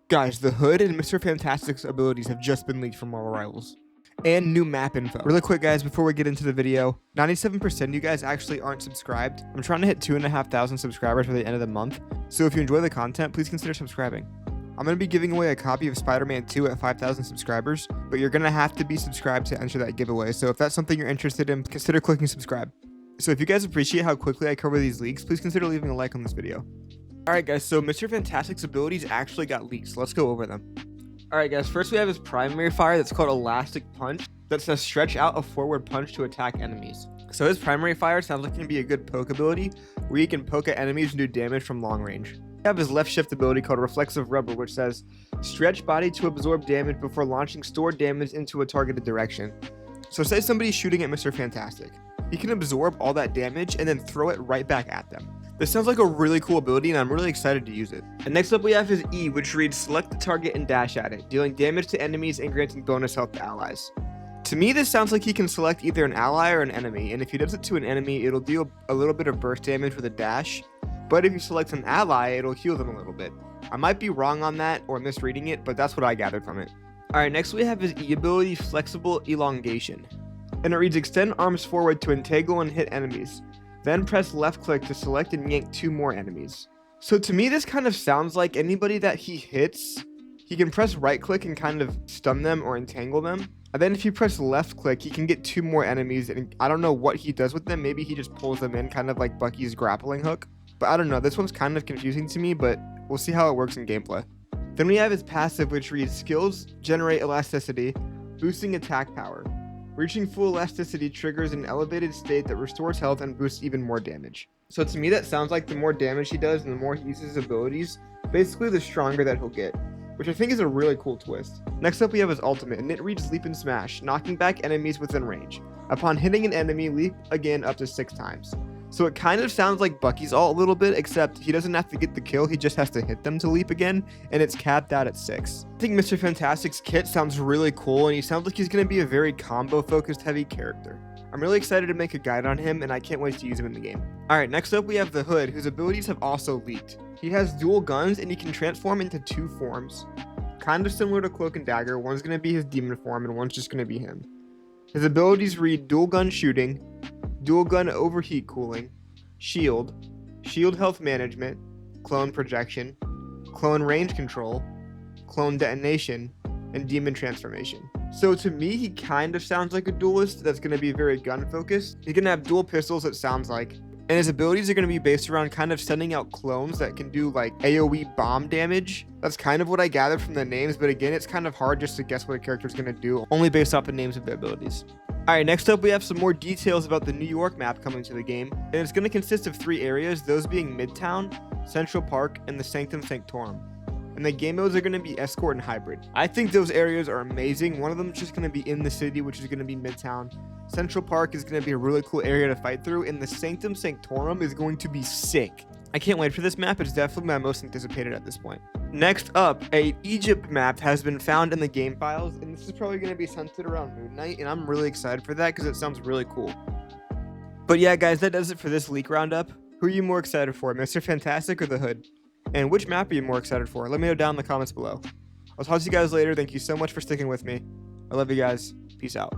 Guys, the Hood and Mr. Fantastic's abilities have just been leaked from Marvel Rivals. And new map info. Really quick, guys, before we get into the video, 97% of you guys actually aren't subscribed. I'm trying to hit 2,500 subscribers by the end of the month, so if you enjoy the content, please consider subscribing. I'm going to be giving away a copy of Spider-Man 2 at 5,000 subscribers, but you're going to have to be subscribed to enter that giveaway, so if that's something you're interested in, consider clicking subscribe. So if you guys appreciate how quickly I cover these leaks, please consider leaving a like on this video. Alright guys, so Mr. Fantastic's abilities actually got leaked, so let's go over them. Alright guys, first we have his primary fire that's called Elastic Punch. That's a stretch out a forward punch to attack enemies. So his primary fire sounds like it can be a good poke ability, where you can poke at enemies and do damage from long range. We have his left shift ability called Reflexive Rubber, which says, stretch body to absorb damage before launching stored damage into a targeted direction. So say somebody's shooting at Mr. Fantastic. He can absorb all that damage and then throw it right back at them. This sounds like a really cool ability and I'm really excited to use it. And next up we have his E, which reads select the target and dash at it, dealing damage to enemies and granting bonus health to allies. To me this sounds like he can select either an ally or an enemy, and if he does it to an enemy it'll deal a little bit of burst damage with a dash, but if he selects an ally it'll heal them a little bit. I might be wrong on that or misreading it, but that's what I gathered from it. Alright, next we have his E ability, Flexible Elongation. And it reads extend arms forward to entangle and hit enemies. Then press left click to select and yank 2 more enemies. So to me this kind of sounds like anybody that he hits, he can press right click and kind of stun them or entangle them. And then if you press left click, he can get 2 more enemies, and I don't know what he does with them. Maybe he just pulls them in, kind of like Bucky's grappling hook. But I don't know, this one's kind of confusing to me, but we'll see how it works in gameplay. Then we have his passive, which reads skills generate elasticity, boosting attack power. Reaching full elasticity triggers an elevated state that restores health and boosts even more damage. So to me that sounds like the more damage he does and the more he uses his abilities, basically the stronger that he'll get, which I think is a really cool twist. Next up we have his ultimate, and it reads leap and smash, knocking back enemies within range. Upon hitting an enemy, leap again up to 6 times. So it kind of sounds like Bucky's ult a little bit, except he doesn't have to get the kill, he just has to hit them to leap again, and it's capped out at 6. I think Mr. Fantastic's kit sounds really cool, and he sounds like he's going to be a very combo-focused heavy character. I'm really excited to make a guide on him, and I can't wait to use him in the game. Alright, next up we have the Hood, whose abilities have also leaked. He has dual guns, and he can transform into 2 forms. Kind of similar to Cloak and Dagger, one's going to be his demon form, and one's just going to be him. His abilities read dual gun shooting, dual gun overheat cooling, shield health management, clone projection, clone range control, clone detonation, and demon transformation. So to me, he kind of sounds like a duelist that's going to be very gun focused. He's going to have dual pistols, it sounds like, and his abilities are going to be based around kind of sending out clones that can do like AoE bomb damage. That's kind of what I gathered from the names, but again, it's kind of hard just to guess what a character's going to do, only based off the names of their abilities. Alright, next up we have some more details about the New York map coming to the game, and it's going to consist of 3 areas, those being Midtown, Central Park, and the Sanctum Sanctorum. And the game modes are going to be Escort and Hybrid. I think those areas are amazing. One of them is just going to be in the city, which is going to be Midtown. Central Park is going to be a really cool area to fight through, and the Sanctum Sanctorum is going to be sick. I can't wait for this map. It's definitely my most anticipated at this point. Next up, a Egypt map has been found in the game files, and this is probably going to be centered around Moon Knight, and I'm really excited for that because it sounds really cool. But yeah, guys, that does it for this leak roundup. Who are you more excited for, Mr. Fantastic or the Hood? And which map are you more excited for? Let me know down in the comments below. I'll talk to you guys later. Thank you so much for sticking with me. I love you guys. Peace out.